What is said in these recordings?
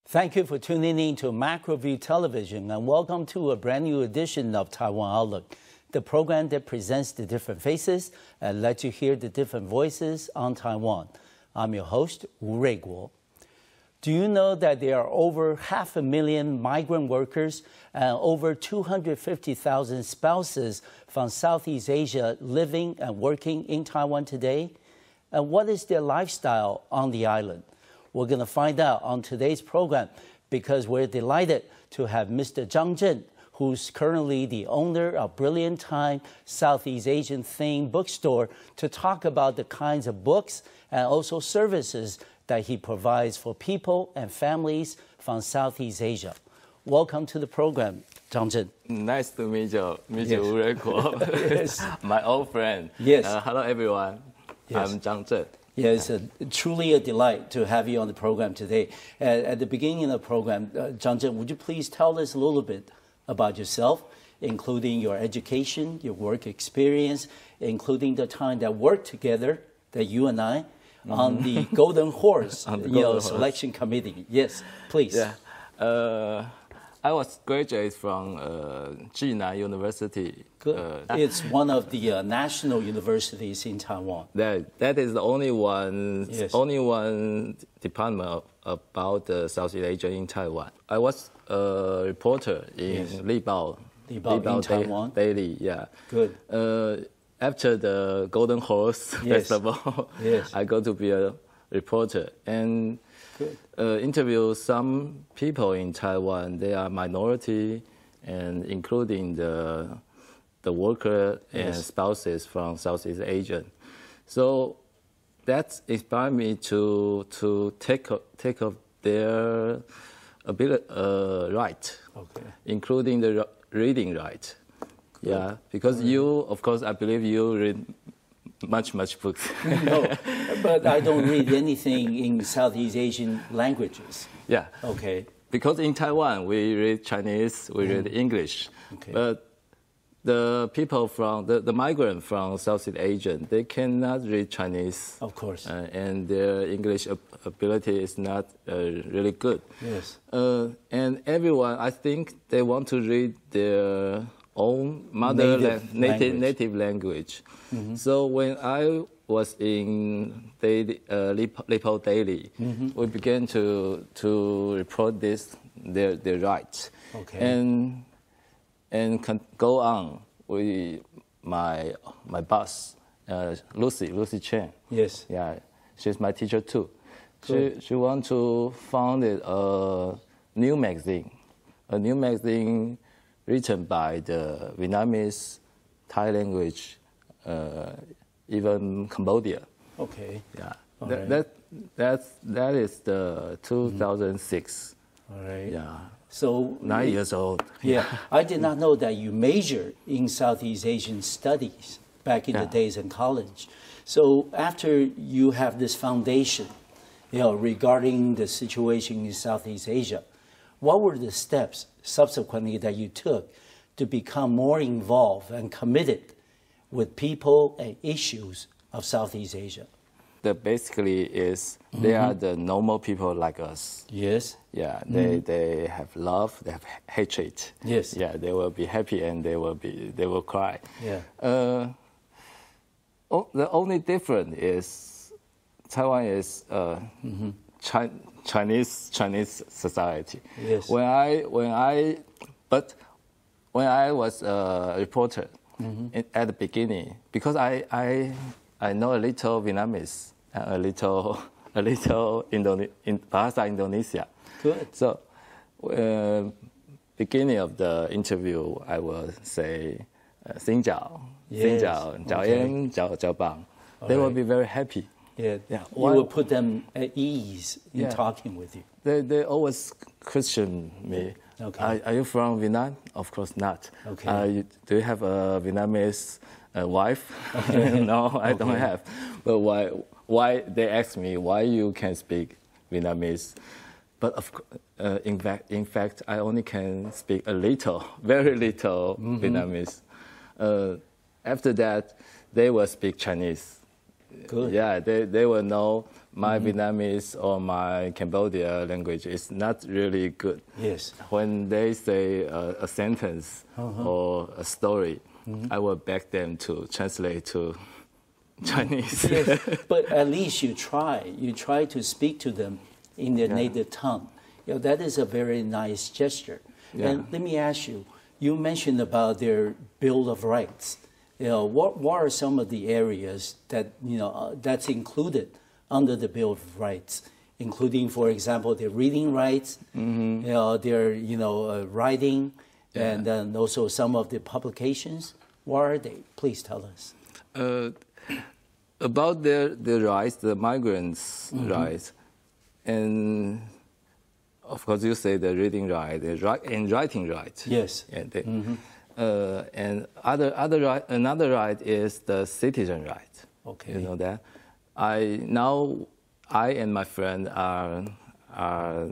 Thank you for tuning in to Macroview Television and welcome to a brand new edition of Taiwan Outlook, the program that presents the different faces and lets you hear the different voices on Taiwan. I'm your host, Wu Ruiguo. Do you know that there are over 500,000 migrant workers and over 250,000 spouses from Southeast Asia living and working in Taiwan today? And what is their lifestyle on the island? We're going to find out on today's program because we're delighted to have Mr. Chang Cheng, who's currently the owner of Brilliant Time Southeast Asian-Themed Bookstore, to talk about the kinds of books and also services that he provides for people and families from Southeast Asia. Welcome to the program, Chang Cheng. Nice to meet you, Wu Ruiguo. Yes. My old friend. Yes. Hello, everyone. Yes. I'm Chang Cheng. Yeah, it's truly a delight to have you on the program today. At the beginning of the program, Chang Cheng, would you please tell us a little bit about yourself, including your education, your work experience, including the time that worked together, that you and I, on the Golden Horse, selection committee. Yes, please. Yeah. I was graduate from Jinan University. Good. It's one of the national universities in Taiwan. That is the only one, only one department about Southeast Asia in Taiwan. I was a reporter in Libao in Taiwan. Daily. Yeah. Good. After the Golden Horse Festival, I go to be a reporter and interview some people in Taiwan. They are minority, and including the worker and spouses from Southeast Asia. So that inspired me to take up their right, including the reading right. Good. Yeah, because you, of course, I believe you read much books. No, but I don't read anything in Southeast Asian languages. Yeah. Okay. Because in Taiwan, we read Chinese, we read English. Okay. But the people from, the migrant from Southeast Asia, they cannot read Chinese. Of course. And their English ability is not really good. Yes. And everyone, I think they want to read their own native language. Mm-hmm. So when I was in Libao Daily, we began to report their rights, and go on with my boss, Lucy Chen. Yes. Yeah, she's my teacher too. She want to found a new magazine written by the Vietnamese, Thai language, even Cambodia. Okay. Yeah. That is the 2006. All right. Yeah. So 9 years old. Yeah. I did not know that you majored in Southeast Asian studies back in the days in college. So after you have this foundation, regarding the situation in Southeast Asia, what were the steps subsequently that you took to become more involved and committed with people and issues of Southeast Asia? That basically is they are the normal people like us. Yes. Yeah. They have love, they have hatred. Yes. Yeah. They will be happy and they will cry. Yeah. The only difference is Taiwan is Chinese society. Yes. When I was a reporter at the beginning, because I know a little Vietnamese, a little Bahasa Indonesia. Good. So, beginning of the interview, I will say, "Xin chào, xin chào, chào em, chào bang." They will be very happy. Yeah. You will put them at ease in talking with you. They always question me. Okay. Are you from Vietnam? Of course not. Okay. Do you have a Vietnamese wife? No, I don't have. But why they ask me why you can speak Vietnamese? But in fact, I only can speak a little, very little Vietnamese. After that, they will speak Chinese. Good. Yeah, they will know My Vietnamese or my Cambodia language is not really good. Yes. When they say a sentence or a story, I will beg them to translate to Chinese. Yes, but at least you try. You try to speak to them in their native tongue. That is a very nice gesture. Yeah. And let me ask you, you mentioned about their Bill of Rights. What are some of the areas that, that's included under the Bill of Rights, including, for example, their reading rights, their, writing, and then also some of the publications? What are they? Please tell us. About their rights, the migrants' rights, and of course you say the reading right, and writing right. Yes. And and another right is the citizen right. Okay. You know that. I and my friend are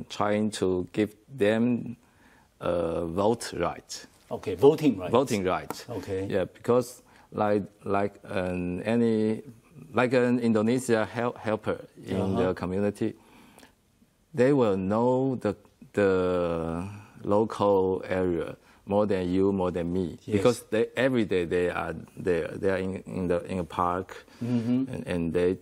trying to give them vote right. Okay, voting rights. Voting right. Okay. Yeah, because like an Indonesia helper in the community, they will know the local area more than you, more than me, because every day they are there. They are in a park, and they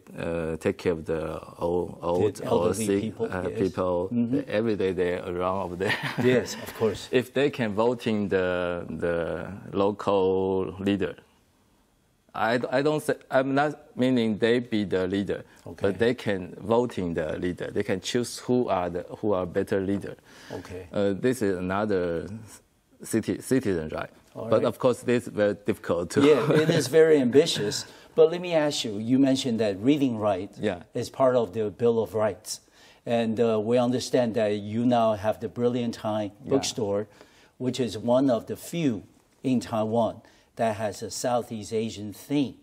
take care of the old or sick people. Every day they are around over there. Yes, of course. If they can voting the local leader, I don't say, I'm not meaning they be the leader, but they can voting the leader. They can choose who are better leader. Okay. This is another citizen right. But of course, this is very difficult too. Yeah, it is very ambitious. But let me ask you, you mentioned that reading right is part of the Bill of Rights. And we understand that you now have the Brilliant Time Bookstore, which is one of the few in Taiwan that has a Southeast Asian theme,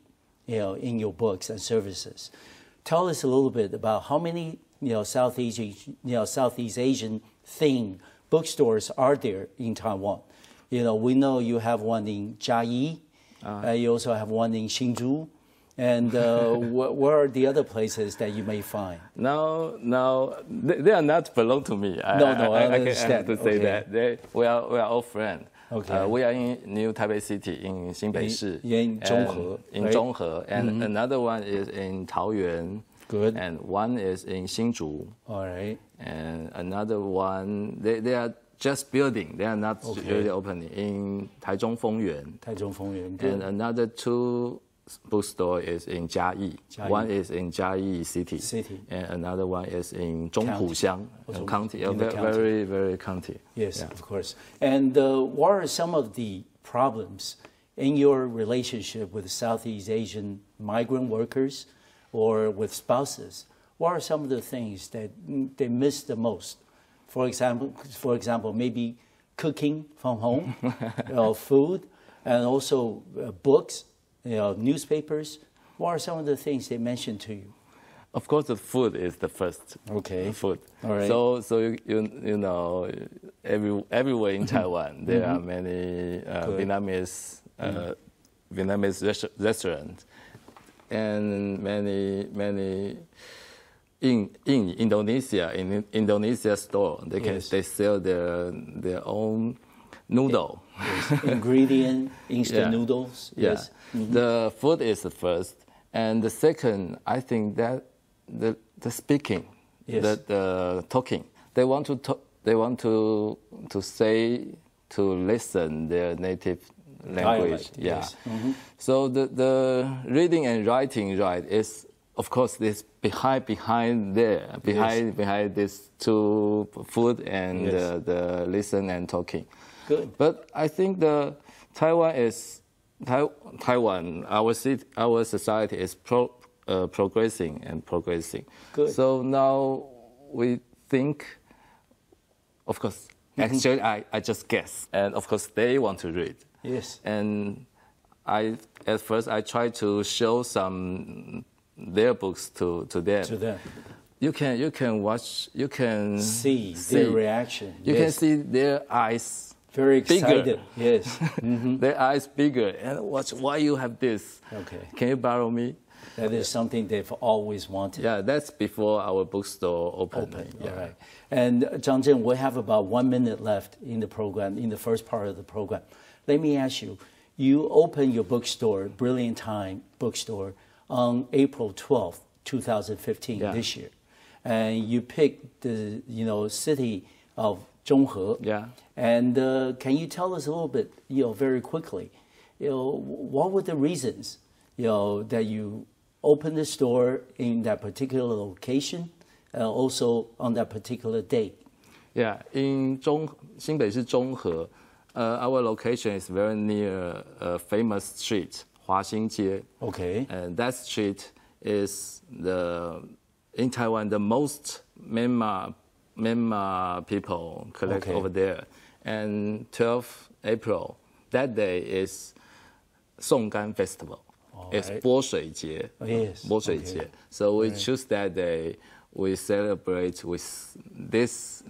in your books and services. Tell us a little bit about how many, Southeast Asian theme bookstores are there in Taiwan. We know you have one in Jiayi. You also have one in Hsinchu. And where are the other places that you may find? No, they are not belong to me. I understand. I have to say that. We are all friends. Okay. We are in New Taipei City, in Xinbei-shi. In Zhonghe. In Zhonghe. And another one is in Taoyuan. Good. And one is in Hsinchu. All right. And another one, they are just building. They are not really opening. In Taichung Fongyuan. Good. And another two bookstore is in Jiayi. One is in Jiayi City. And another one is in Zhongpuxiang County. Very, very county. Yes, of course. And what are some of the problems in your relationship with Southeast Asian migrant workers or with spouses? What are some of the things that they miss the most? For example, maybe cooking from home, food, and also books, newspapers. What are some of the things they mentioned to you? Of course, the food is the first. Okay. Food. All right. So you know, everywhere in Taiwan there are many Vietnamese restaurants, and many in Indonesia, in Indonesia store, they sell their own noodle. Yes. Ingredient, instant noodles. Yes. The food is the first, and the second, I think that the speaking, the talking. They want to talk, they want to say, to listen their native language. Dialect, So the reading and writing right is, of course, this behind this two food and the listen and talking. Good. But I think the Taiwan, our society is progressing and progressing. Good. So now we think, of course, actually I just guess, and of course they want to read. Yes. And at first I try to show some their books to them. To them. You can watch. You can see their reaction. You can see their eyes. Very excited. Bigger. Yes. Their eyes bigger. And why you have this? Okay. Can you borrow me? That is something they've always wanted. Yeah, that's before our bookstore opened. Yeah. All right. And Chang Cheng, we have about 1 minute left in the program, in the first part of the program. Let me ask you, you opened your bookstore, Brilliant Time Bookstore, on April 12th, 2015, this year. And you picked the city of Zhonghe. Yeah. And can you tell us a little bit, very quickly, what were the reasons, that you opened the store in that particular location, also on that particular date? Yeah, in Xinbei中和, our location is very near a famous street, 华新街. Okay. And that street is in Taiwan the most Myanmar people collect over there. And 12th April, that day is Songgan Festival. It's 泼水节. Yes. 泼水节. So we choose that day. We celebrate with this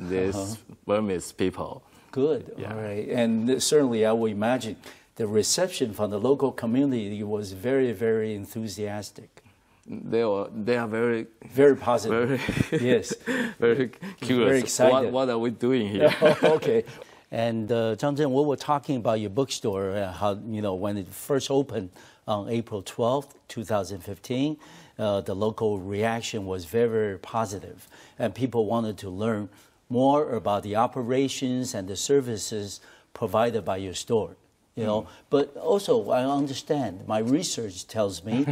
Burmese people. Good. Yeah. All right. And certainly, I would imagine the reception from the local community was very, very enthusiastic. They are very positive. Yes. Very curious. Very excited. What are we doing here? Okay. And Chang Cheng, we were talking about your bookstore, how when it first opened on April 12th, 2015, the local reaction was very, very positive, and people wanted to learn more about the operations and the services provided by your store. But also I understand, my research tells me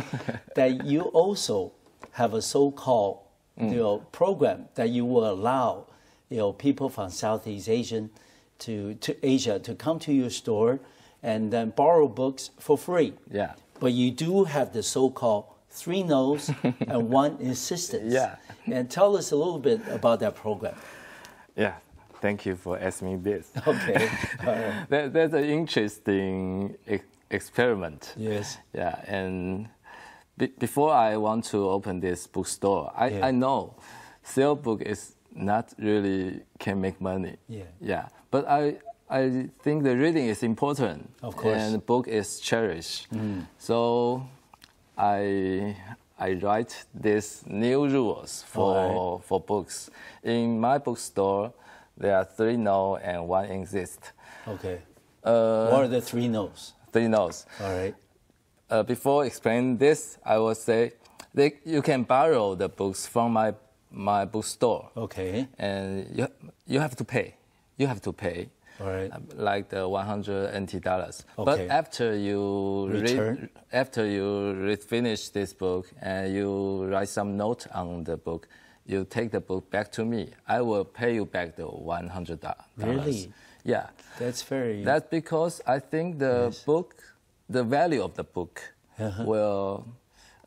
that you also have a so-called program that you will allow people from Southeast Asia to come to your store and then borrow books for free. Yeah. But you do have the so-called 3 no's and 1 insistence. Yeah. And tell us a little bit about that program. Yeah. Thank you for asking me this. Okay. All right. That's an interesting experiment. Yes. Yeah. And before I want to open this bookstore, I know sell book is not really can make money. Yeah. Yeah. But I think the reading is important. Of course. And the book is cherished. So I write these new rules for books. In my bookstore, there are 3 no and 1 insist. Okay. What are the 3 no's? 3 no's. All right. Before explaining this, I will say you can borrow the books from my bookstore. Okay. And you have to pay. You have to pay. All right. Like the $100 NT. Okay. But after you finish this book and you write some note on the book, you take the book back to me. I will pay you back the $100. Really? Yeah. That's very... That's because I think the book, the value of the book will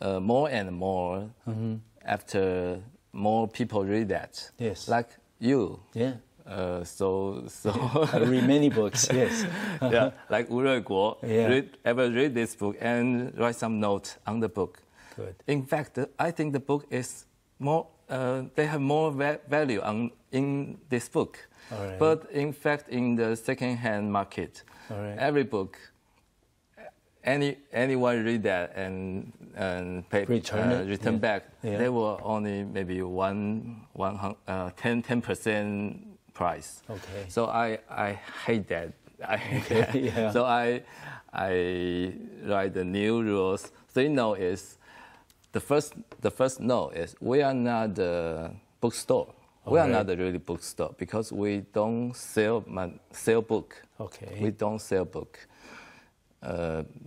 more and more after more people read that. Yes. Like you. Yeah. So I read many books. Yes. Yeah, like Wu Ruiguo. Yeah. Read this book and write some notes on the book. Good. In fact, I think the book is more. They have more value in this book. All right. But in fact, in the second-hand market, every book, anyone read that and pay, return back, they will only maybe 10% price. Okay. So I hate that. I hate that. Yeah. So I write the new rules. 3 no is the first no is we are not the bookstore. We are not the really bookstore because we don't sell book. Okay. We don't sell book.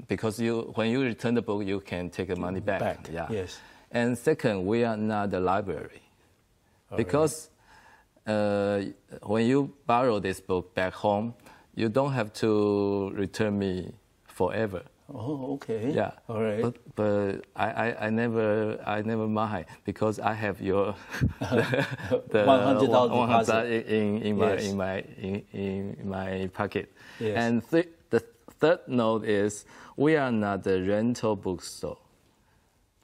Because when you return the book, you can take the money back. Yeah. Yes. And second, we are not the library. Because when you borrow this book back home, you don't have to return me forever. Oh, okay. Yeah. All right. But I never mind because I have your the $100 deposit in my pocket. Yes. And the third note is we are not the rental bookstore.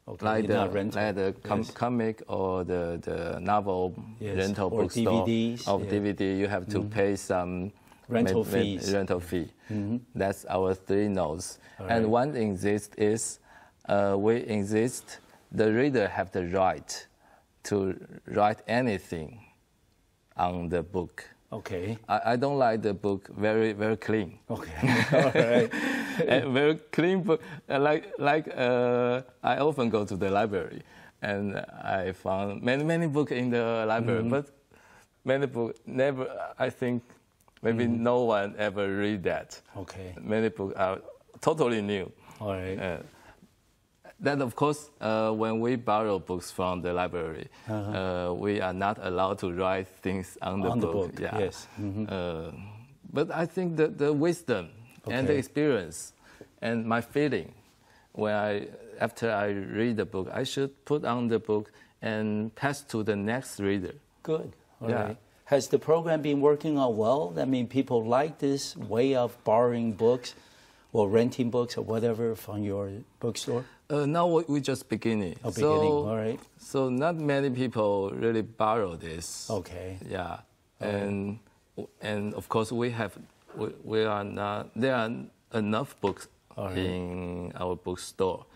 Okay. Like the Yes. comic or the novel rental or bookstore DVDs. Of DVD, you have to pay some rental fees. Rental fee. That's our 3 no's. And right. 1 insist is we insist the reader have the right to write anything on the book. Okay. I don't like the book very, very clean. Okay. All right. And very clean book. I often go to the library, and I found many books in the library, but many books never. I think maybe no one ever read that. Okay. Many books are totally new. All right. Then, of course, when we borrow books from the library, we are not allowed to write things on the book. Yeah. Yes. But I think the wisdom and the experience and my feeling, after I read the book, I should put on the book and pass to the next reader. Good. All right. Has the program been working out well? I mean, people like this way of borrowing books or renting books or whatever from your bookstore? Now we're just beginning. Oh, beginning, all right. So not many people really borrow this. Okay. Yeah, and of course there are enough books in our bookstore.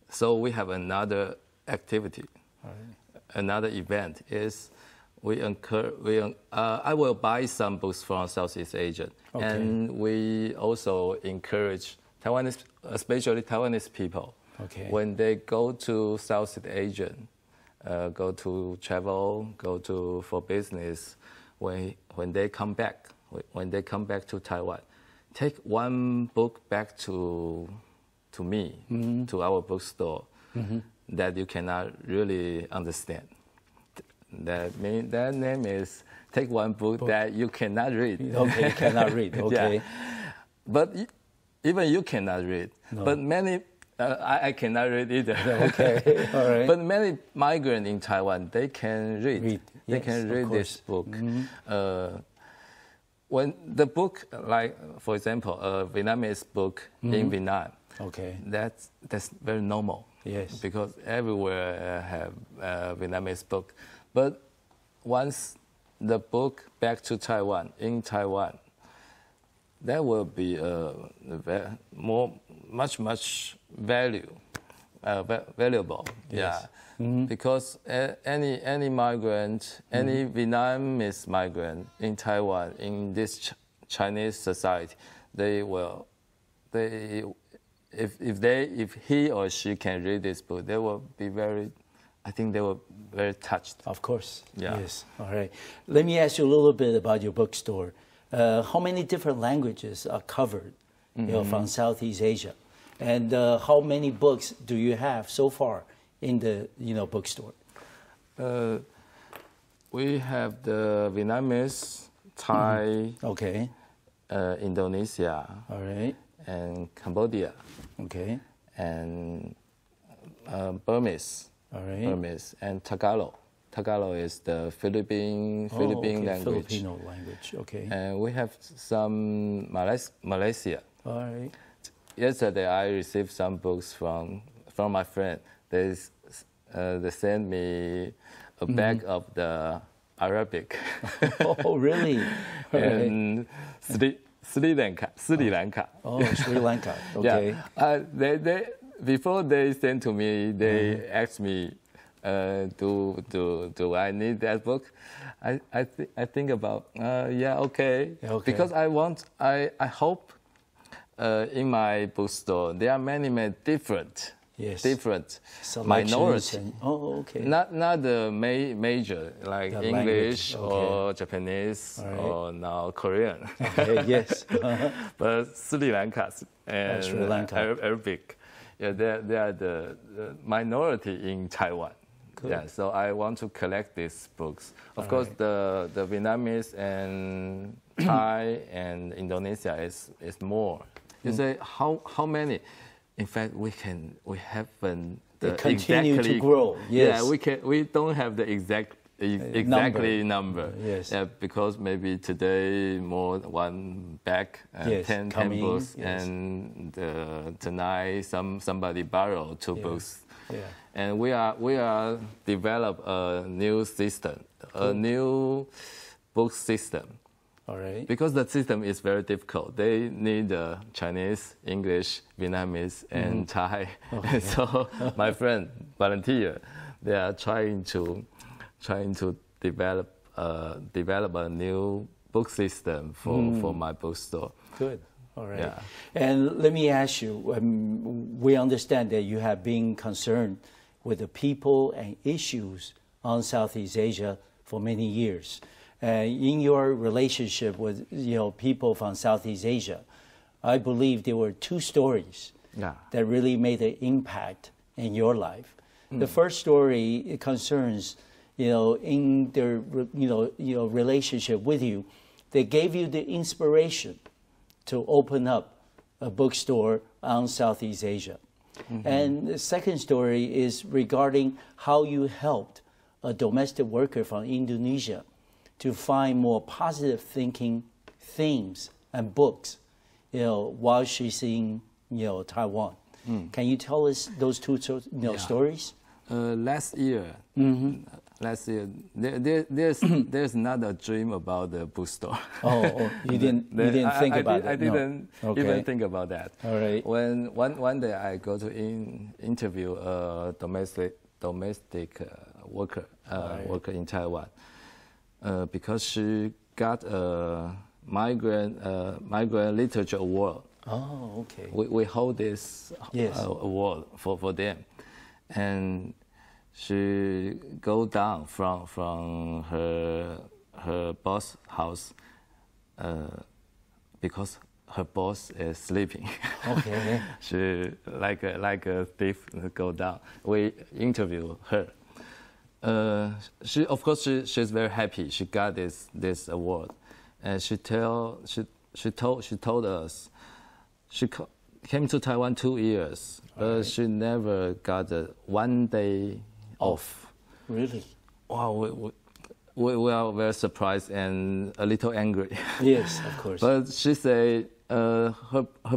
So we have another activity, another event is I will buy some books from Southeast Asia, and we also encourage Taiwanese, especially Taiwanese people, when they go to Southeast Asia, go to travel, for business, when they come back to Taiwan, take one book back to me, to our bookstore, that you cannot really understand. That name is take one book that you cannot read. Okay, you cannot read. Okay. Yeah. But even you cannot read. No. But many, I cannot read either. Okay, all right. But many migrants in Taiwan, they can read. They can read this book. When the book, like for example, a Vietnamese book in Vietnam, that's very normal. Yes. Because everywhere have Vietnamese book. But once the book back to Taiwan, in Taiwan, that will be much valuable. Yes. Yeah. Because any migrant, any Vietnamese migrant in Taiwan, in this Chinese society, if he or she can read this book, they will be they were very touched. Of course. Yeah. Yes. All right. Let me ask you a little bit about your bookstore. How many different languages are covered, from Southeast Asia, and how many books do you have so far in the bookstore? We have the Vietnamese, Thai, Indonesia, all right, and Cambodia, and Burmese. All right. Burmese and Tagalog. Tagalog is the Philippine language. Filipino language. Okay. And we have some Malaysia. All right. Yesterday I received some books from my friend. They sent me a bag of the Arabic. Oh, really? And Sri Lanka. Oh, Sri Lanka. Okay. Yeah. Before they sent to me, they asked me, do I need that book? I think about okay. Because I hope in my bookstore there are many different minorities. Not the major like the English or Japanese or now Korean. Yes. But Sri Lanka and Sri Lanka. Arabic. Yeah, they are the minority in Taiwan. Cool. Yeah, so I want to collect these books. Of course, the Vietnamese and Thai and Indonesia is more. You say how many? In fact, we haven't continue to grow. Yes. Yeah, we don't have the exact number. Yes. Yeah, because maybe today one bag, 10 books, and tonight somebody borrowed 2 books. Yeah. And we are develop a new system, a new book system. All right. Because the system is very difficult. They need Chinese, English, Vietnamese, and Thai. Okay. So my friend volunteer, they are trying to develop a new book system for my bookstore. Good. All right. Yeah. And let me ask you, we understand that you have been concerned with the people and issues on Southeast Asia for many years. In your relationship with people from Southeast Asia, I believe there were two stories that really made an impact in your life. The first story concerns in their relationship with you, they gave you the inspiration to open up a bookstore on Southeast Asia. And the second story is regarding how you helped a domestic worker from Indonesia to find more positive thinking themes and books, while she's in Taiwan. Can you tell us those two stories? Last year, there's not a dream about the bookstore. Oh, you didn't think about it. I didn't even think about that. All right. When one day I go to interview a domestic worker worker in Taiwan, because she got a migrant literature award. Oh, okay. We hold this award for them, and she go down from her boss' house because her boss is sleeping. Okay. She like a thief go down. We interview her. She's very happy. She got this award, and she told us she came to Taiwan 2 years, but she never got 1 day off. Really? Wow, we are very surprised and a little angry. Yes, of course. But she said her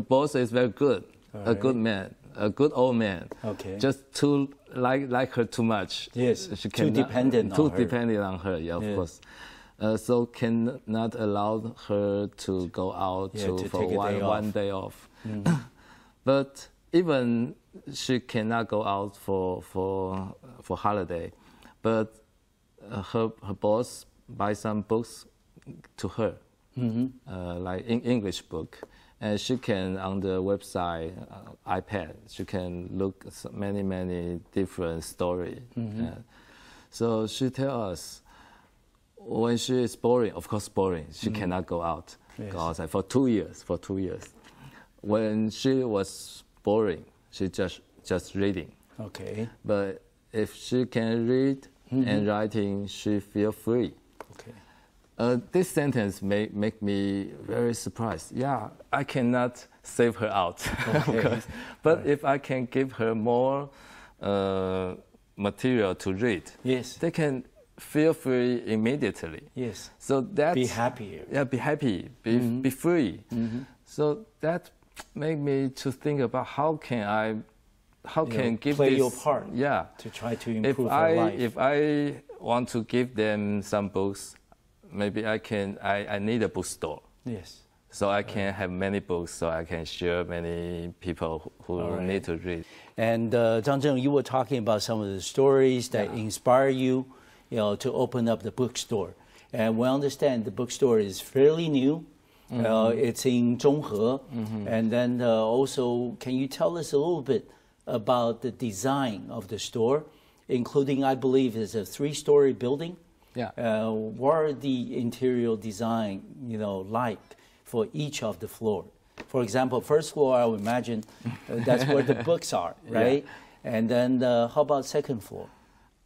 boss is very good, a good man, a good old man. Okay. Just too like her too much. Yes. She too dependent on her. Yeah, of course. So cannot allow her to go out for one day off. But even she cannot go out for holiday, but her boss buy some books to her, like English book, and she can on the website iPad she can look many different story. So she tell us when she is boring, of course boring, she cannot go out, go outside for 2 years. When she was boring, she just reading. Okay. But if she can read and writing, she feel free. Okay. This sentence make me very surprised. Yeah, I cannot save her out, but if I can give her more material to read, they can feel free immediately. Yes. So that be happier. Yeah, be happy, be free. So that make me to think about how can give play this, your part. Yeah. To try to improve her life. If I want to give them some books, maybe I need a bookstore. Yes. So I can have many books, so I can share many people who need to read. And Chang Cheng, you were talking about some of the stories that inspire you, to open up the bookstore. And we understand the bookstore is fairly new. It's in Zhonghe. And then also, can you tell us a little bit about the design of the store, including, I believe, it's a 3-story building? Yeah. What are the interior design, like for each of the floor? For example, first floor, I would imagine that's where the books are, right? Yeah. And then how about second floor?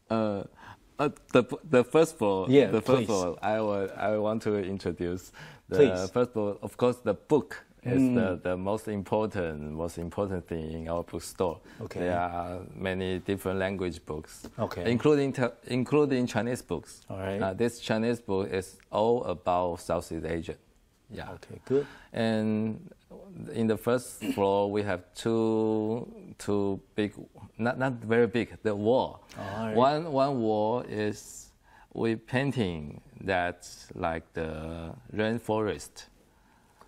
The first floor. Yeah, the first floor. I want to introduce the first floor. Of course, the book is the most important thing in our bookstore. Okay. There are many different language books. Okay. Including Chinese books. All right. This Chinese book is all about Southeast Asia. Yeah. Okay. Good. And in the first floor, we have two big, not very big, the wall. All right. One wall is we painting that's like the rainforest.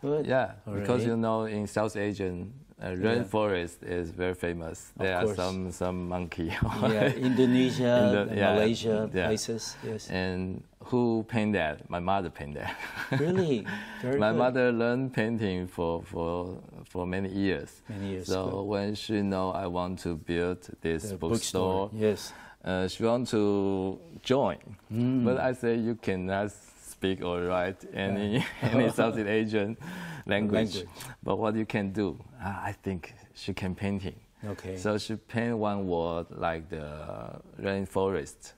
Good. Yeah, because you know in South Asian, rainforest is very famous. There are some monkey. Yeah, Indonesia, Malaysia places. Yes. And who paint that? My mother paint that. Really? Very My good. mother learned painting for many years. Many years. So good. when she know I want to build this bookstore, yes, she want to join. But I say you cannot speak or write any Southeast Asian language. But what you can do, I think she can painting. Okay. So she paint one word like the rainforest.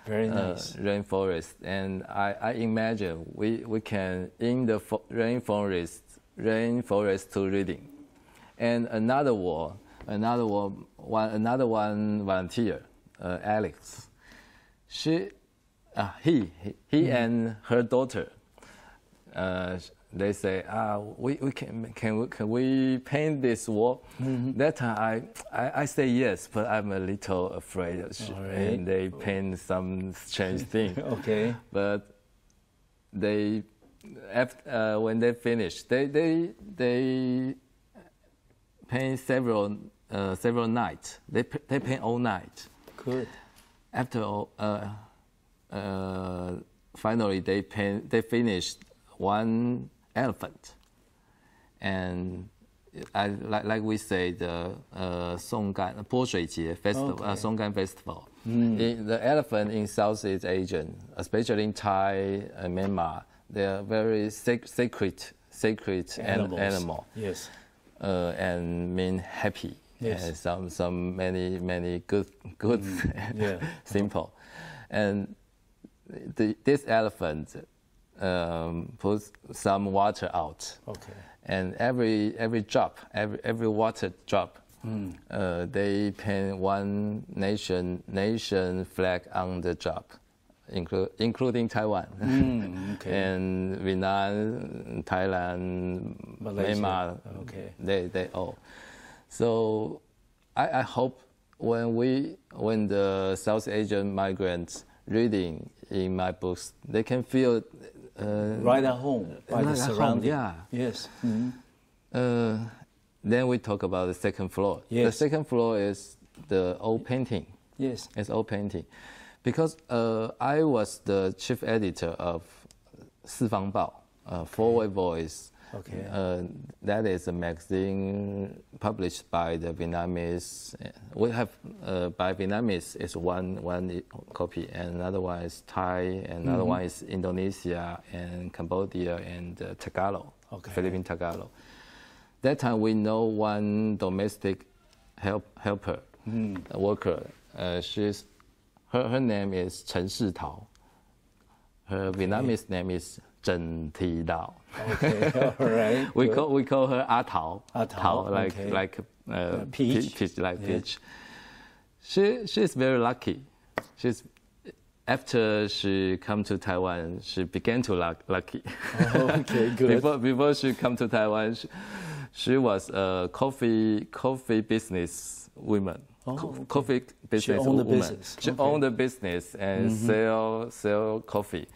Very nice. Rainforest, and I imagine we can in the rainforest to reading, and another one volunteer, Alex. He and her daughter. They say, can we paint this wall? That time I say yes, but I'm a little afraid. And they paint some strange thing. Okay. But they, when they finish, they paint several nights. They paint all night. Good. After all, finally they finished one elephant, and like we say the 松干泼水节 festival, 松干 festival. The elephant in Southeast Asian, especially in Thai and Myanmar, they are very sacred animal. Yes. And mean happy. Yes. And some many good simple, and this elephant. Put some water out. Okay. And every drop, every water drop, they paint one nation flag on the drop, including Taiwan, and Vietnam, Thailand, Malaysia. Myanmar. Okay. They all. So I hope when the South Asian migrants reading in my books, they can feel. Right at home, by the surrounding. Yeah. Yes. Then we talk about the second floor. Yes. The second floor is the old painting. Yes. It's old painting. Because I was the chief editor of 四方报, Forward Voice. Okay. That is a magazine published by the Vietnamese. We have by Vietnamese is one copy, and another one is Thai, and another one is Indonesia and Cambodia and Tagalog, Philippine Tagalog. That time we know one domestic helper, worker. Her name is Chen Shitao. Her Vietnamese name is Trần Thị Đào. Okay, all right. we call her A Thảo. Thảo, like peach, like peach. She's very lucky. After she come to Taiwan, she began to lucky. Oh, okay, good. Before she come to Taiwan, she was a coffee business woman. Coffee business woman. Business. She owned the business and sell coffee.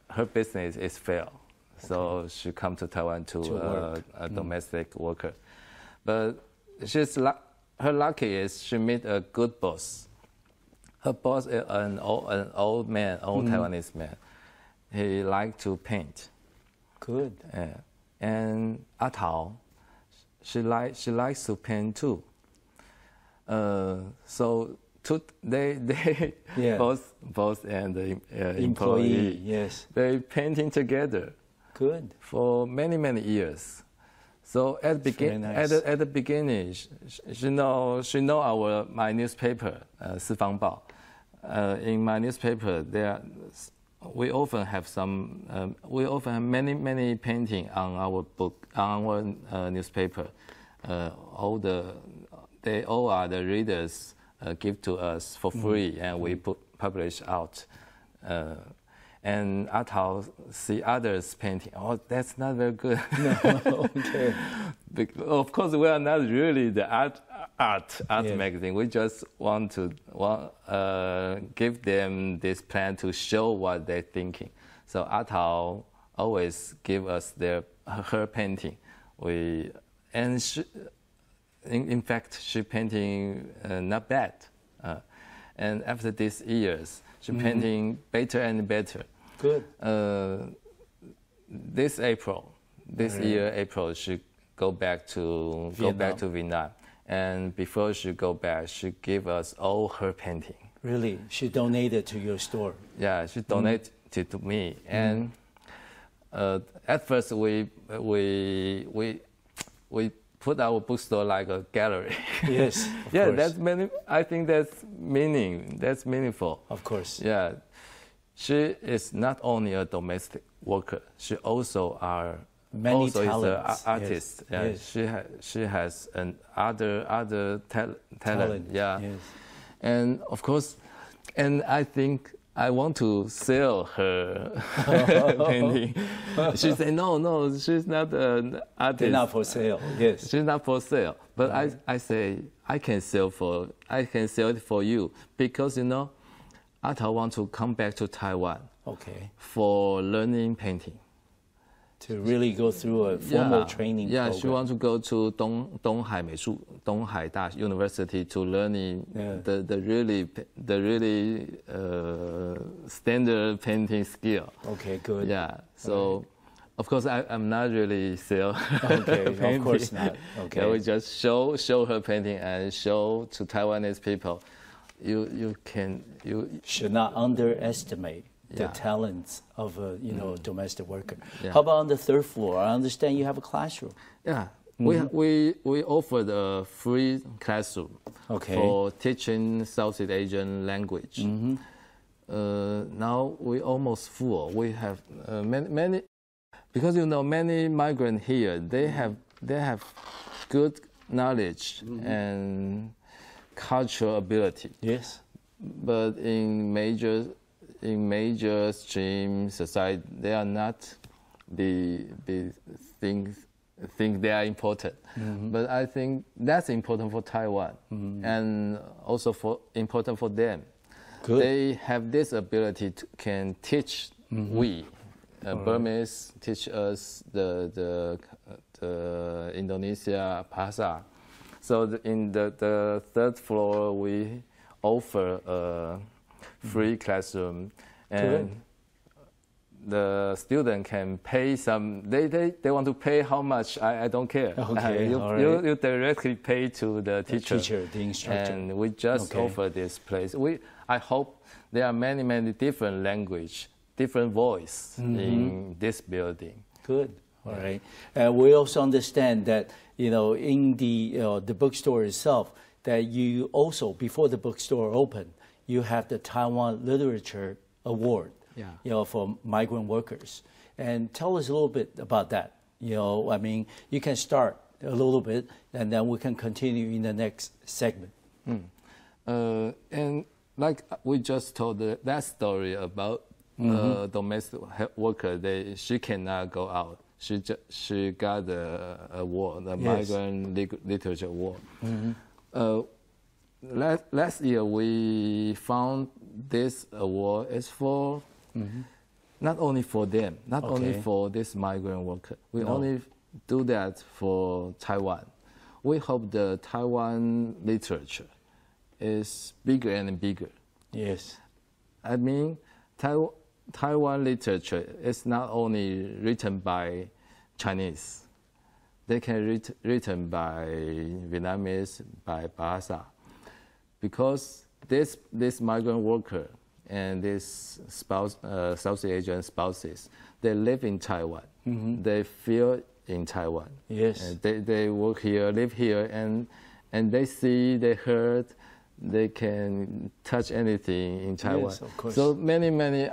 Her business is failed, so she come to Taiwan to a domestic worker. But her lucky is she meet a good boss. Her boss is an old man, Taiwanese man. He liked to paint. Good. And A Thảo, she likes to paint too. So they both and the employee, yes, they painting together. Good. For many years. So at the beginning, she know my newspaper, 四方报. In my newspaper, we often have many painting on our book, on our newspaper. All are the readers give to us for free, and we publish out. And A Thảo see others painting. Oh, that's not very good. No, okay. Of course, we are not really the art magazine. We just want to give them this plan to show what they're thinking. So Atao always give us her painting. In fact, she painting not bad. And after these years, she painting better and better. Good. This year April, she go back to Vietnam. And before she go back, she gave us all her painting. Really? She donated to your store? Yeah, she donated to me. And at first we put our bookstore like a gallery. Yes. Yeah, course. I think that's meaningful. Of course. Yeah, she is not only a domestic worker. She also many also talents. is an artist. Yes. Yeah, yes. She has other talent. Yeah, yes. And of course, and I think I want to sell her painting. She said, no, she's not an artist. They're not for sale. Yes. She's not for sale. But I say I can sell it for you because Atao wants to come back to Taiwan. Okay. For learning painting. To really go through a formal training program. Yeah, she wants to go to Donghai University to learning the really standard painting skill. Okay, good. Yeah, so of course I'm not really sell okay, painting. Of course not. Okay. Yeah, we just show her painting and show to Taiwanese people. You should not underestimate the talents of a domestic worker. Yeah. How about on the third floor? I understand you have a classroom. Yeah, we offered a free classroom for teaching Southeast Asian language. Now we almost full. We have many because many migrants here. They have good knowledge and cultural ability. Yes, but in major stream society, they are not the things they are important. But I think that's important for Taiwan and also important for them. Good. They have this ability to can teach Burmese teach us the Indonesia Bahasa. So in the third floor we offer a free classroom, and the student can pay some. They want to pay how much? I don't care. Okay, you directly pay to the teacher, the instructor, and we just offer this place. I hope there are many different language, different voice in this building. Good. All right. We also understand that in the bookstore itself, that you also, before the bookstore opened, you have the Taiwan Literature Award, for migrant workers. And tell us a little bit about that. I mean, you can start a little bit, and then we can continue in the next segment. And like we just told that story about domestic worker, she cannot go out. She got the award, the Migrant Literature Award. Last year we found this award is for not only for them, not only for this migrant worker. We only do that for Taiwan. We hope the Taiwan literature is bigger and bigger. Yes. I mean, Taiwan literature is not only written by Chinese. They can be written by Vietnamese, by Bahasa. Because this migrant worker and this South Asian spouses, they live in Taiwan. They feel in Taiwan. Yes. They work here, live here, and they see, they heard, they can touch anything in Taiwan. Yes, of course. So many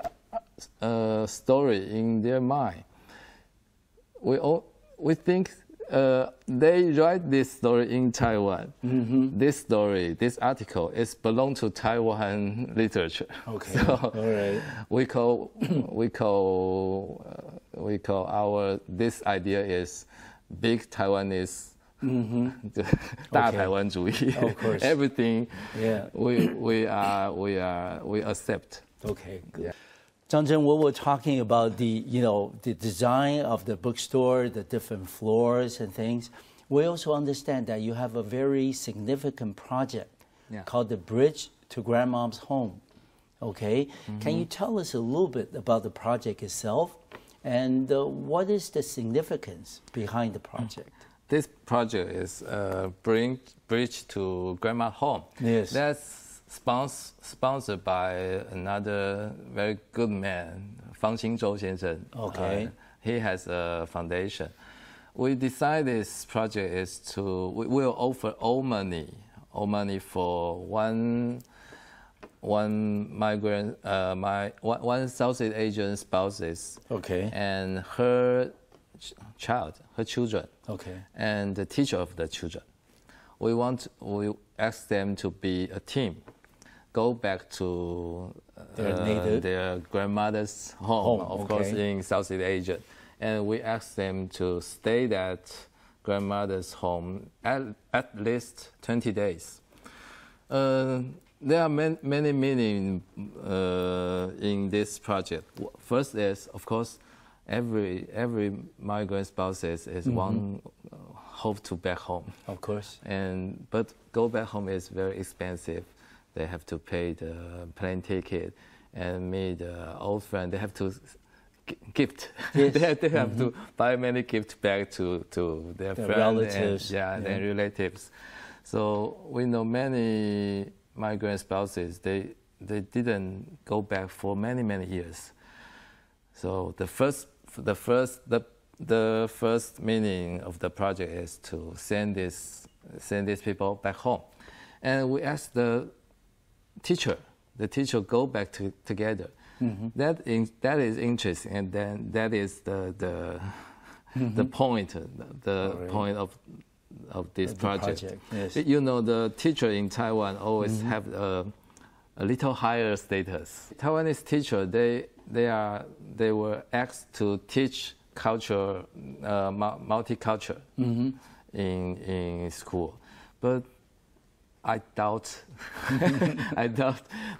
story in their mind. We think they write this story in Taiwan. This story, this article, is belong to Taiwan literature. Okay. So all right. We call our this idea is big Taiwanese 大台湾主義 Of course. Everything, Yeah. we accept. Okay, good. Yeah. Chang Cheng, we were talking about the design of the bookstore, the different floors and things. We also understand that you have a very significant project called the Bridge to Grandmom's Home. Okay, can you tell us a little bit about the project itself, and what is the significance behind the project? This project is Bridge to Grandma's Home. Yes. That's sponsored by another very good man, Fang Xingzhou 先生. Okay. He has a foundation. We decided this project is we will offer all money for one migrant, one Southeast Asian spouses. Okay. And her children. Okay. And the teacher of the children. We ask them to be a team, go back to their grandmother's home, of course, in Southeast Asia. And we ask them to stay at grandmother's home at least 20 days. There are many meanings in this project. First is, of course, every migrant spouses is one hope to back home. Of course. But go back home is very expensive. They have to pay the plane ticket and meet the old friend. They have to gift. Yes. they have to buy many gifts back to their friends, relatives. Their relatives. So we know many migrant spouses. They didn't go back for many years. So the first meaning of the project is to send these people back home, and we asked the teacher go back together. That is interesting, and then that is the point point of this project. Yes. You know, the teacher in Taiwan always have a little higher status. Taiwanese teacher, they were asked to teach culture, multicultural in school, but I doubt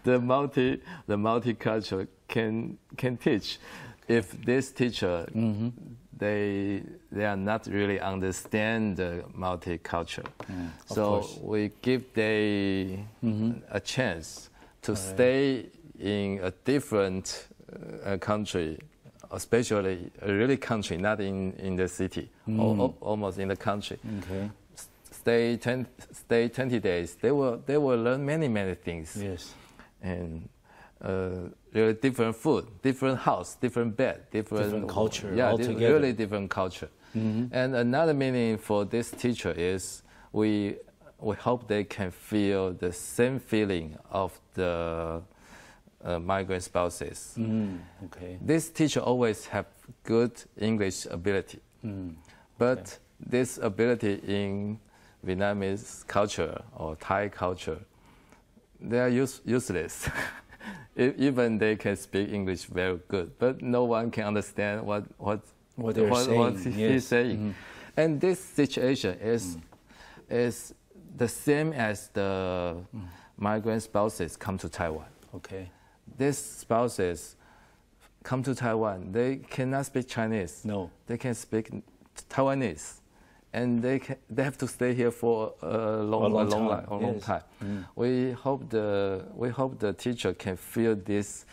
the multicultural can teach if this teacher they are not really understand the multicultural. So we give they a chance to stay in a different country, especially a really country, not in the city, almost in the country. Okay. Stay 20 days. They will learn many things. Yes. And really different food, different house, different bed, different culture. Yeah, altogether. Really different culture. And another meaning for this teacher is we hope they can feel the same feeling of the migrant spouses. Okay. This teacher always have good English ability, but this ability in Vietnamese culture or Thai culture, they are useless. Even they can speak English very good, but no one can understand what he's saying. And this situation is the same as the migrant spouses come to Taiwan. Okay. These spouses come to Taiwan. They cannot speak Chinese. No. They can speak Taiwanese, and they have to stay here for a long time. We hope the teacher can feel this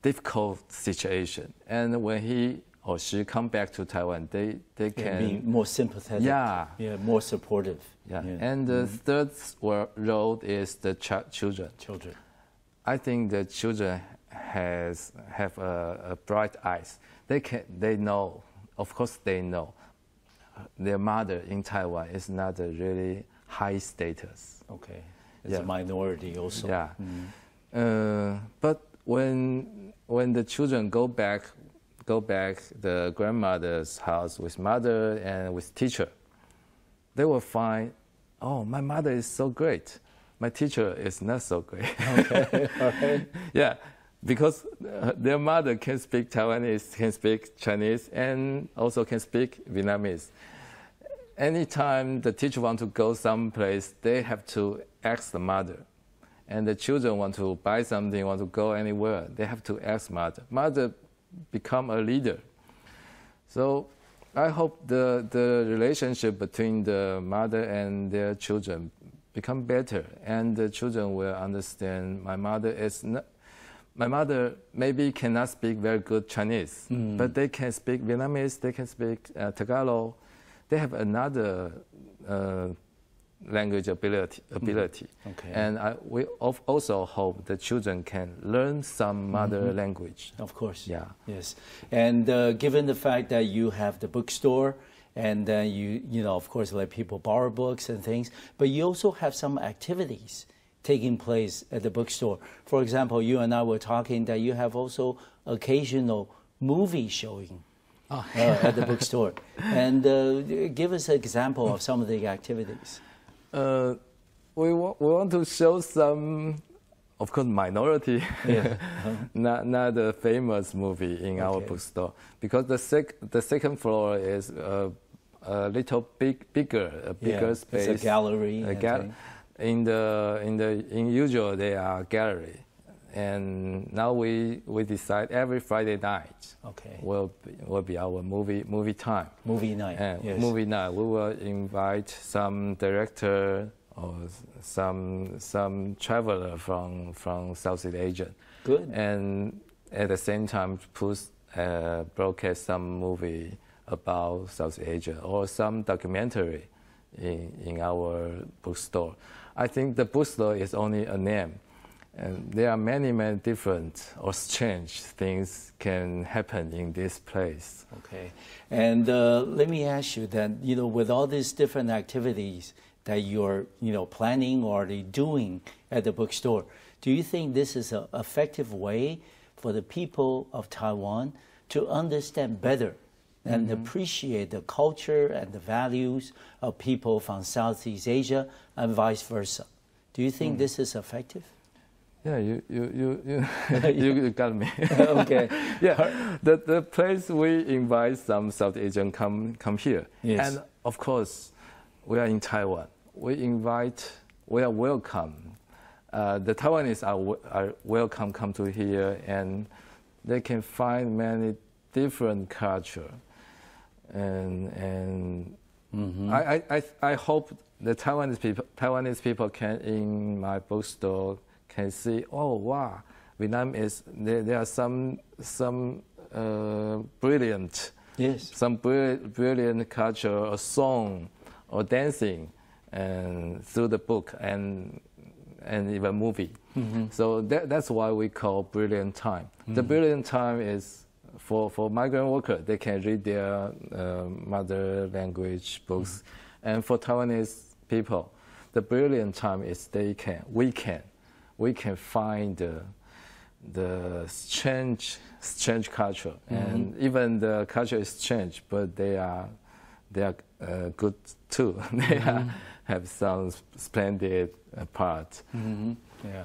difficult situation, and when he or she come back to Taiwan, they can be more sympathetic. Yeah, more supportive. Yeah. And the third road is the children. I think the children have a bright eyes. They know, of course they know, their mother in Taiwan is not a really high status. Okay, it's a minority also. Yeah, but when the children go back the grandmother's house with mother and with teacher, they will find, oh, my mother is so great. My teacher is not so great. Okay, all right. Yeah, because their mother can speak Taiwanese, can speak Chinese, and also can speak Vietnamese. anytime the teacher wants to go someplace, they have to ask the mother. And the children want to buy something, want to go anywhere, they have to ask mother. Mother become a leader. So I hope the relationship between the mother and their children become better, and the children will understand my mother maybe cannot speak very good Chinese, but they can speak Vietnamese, they can speak Tagalog. They have another language ability. Okay. And we also hope the children can learn some mother language. Of course. Yeah. Yes. And given the fact that you have the bookstore, and then you know, of course, let people borrow books and things, but you also have some activities taking place at the bookstore. For example, you and I were talking that you have also occasional movie showing at the bookstore. And give us an example of some of the activities. We want to show some, of course, minority, not a famous movie in our bookstore, because the second floor is a little bigger space. It's a gallery. In usual they are gallery, and now we decide every Friday night will be our movie time. Movie night. And movie night. We will invite some director or some traveler from Southeast Asia. Good. And at the same time broadcast some movie about Southeast Asia or some documentary in our bookstore. I think the bookstore is only a name, and there are many different or strange things can happen in this place. Okay, and let me ask you that, you know, with all these different activities that you're, you know, planning or doing at the bookstore, do you think this is an effective way for the people of Taiwan to understand better and appreciate the culture and the values of people from Southeast Asia and vice versa? Do you think this is effective? Yeah, you got me. Okay. Yeah, the place we invite some South Asian come here. Yes. And of course, we are in Taiwan. We are welcome. The Taiwanese are welcome come to here, and they can find many different culture. And I hope the Taiwanese people can in my bookstore can see, oh wow, Vietnam is there are some brilliant culture or song or dancing and through the book and even movie. So that's why we call Brilliant Time. The Brilliant Time is for migrant workers. They can read their mother language books, and for Taiwanese people, the brilliant time is we can find the strange culture, and even the culture is strange, but they are good too. They have some splendid part.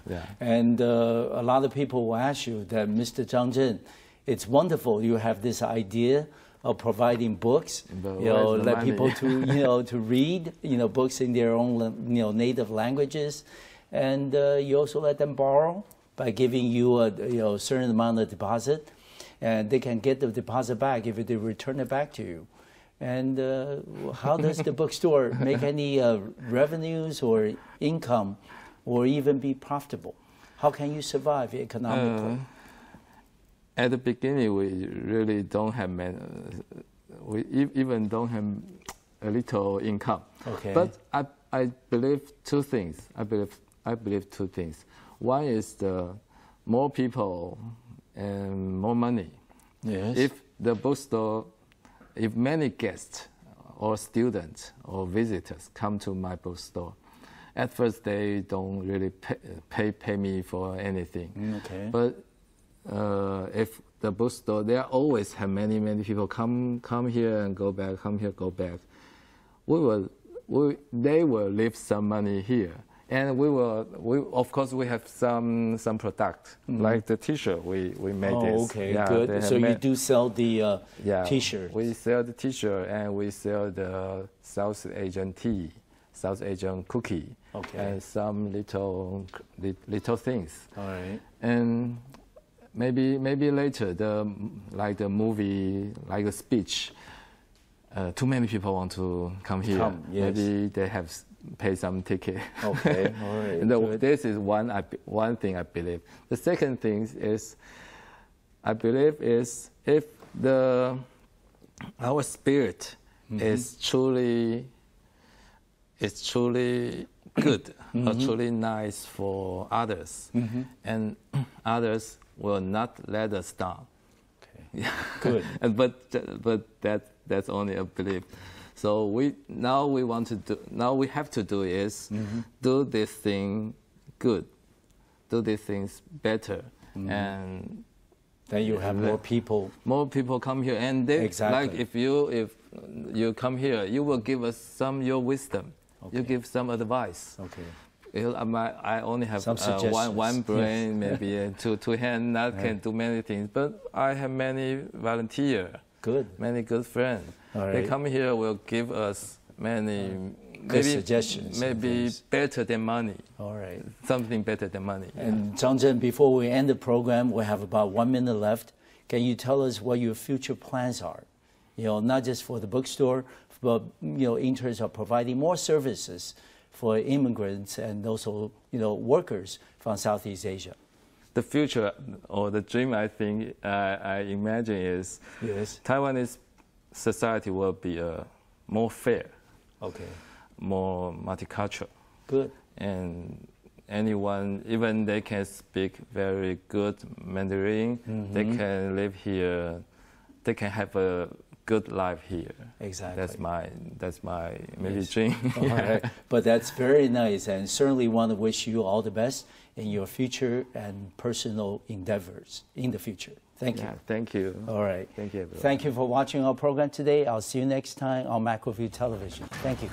Yeah. And a lot of people will ask you that, Mr. Chang Cheng, it's wonderful you have this idea of providing books, let people to to read books in their own native languages, and you also let them borrow by giving you a certain amount of deposit, and they can get the deposit back if they return it back to you. And how does the bookstore make any revenues or income, or even be profitable? How can you survive economically? At the beginning, we really don't have we even don't have a little income. Okay. But I believe two things. I believe two things. One is the more people and more money. Yes. If the bookstore, if many guests or students or visitors come to my bookstore, at first they don't really pay me for anything. Okay. But if the bookstore, there always have many people come here and go back, come here, go back. They will leave some money here, And of course, we have some product, like the T-shirt. We made this. Okay, yeah, good. So you do sell the T-shirt. We sell the T-shirt and we sell the South Asian tea, South Asian cookie, and some little things. All right. And maybe later, like the movie, like a speech. Too many people want to come here. Yes. Maybe they have pay some ticket. Okay, all right. This is one thing I believe. The second thing is, I believe is if our spirit is truly good or truly nice for others, and others will not let us down. Okay, good. But that's only a belief. So we have to do is do this thing good, do these things better, and then you have more people. More people come here, and they, like if you come here, you will give us your wisdom. Okay. You give some advice. Okay. I only have one brain, maybe two hands. That can do many things, but I have many volunteers. Good. Many good friends. Right. They come here will give us many good suggestions. Maybe better than money. All right. Something better than money. And Chang Cheng, before we end the program, we have about 1 minute left. Can you tell us what your future plans are? Not just for the bookstore, but in terms of providing more services for immigrants and also workers from Southeast Asia. The future or the dream, I think, I imagine is Taiwanese society will be more fair, more multicultural. Good. And anyone, even they can speak very good Mandarin, they can live here, they can have a good life here. Exactly. That's my maybe dream. Right. But that's very nice, and certainly want to wish you all the best in your future and personal endeavors in the future. Thank you. Thank you. All right. Thank you, everyone. Thank you for watching our program today. I'll see you next time on Macroview Television. Thank you.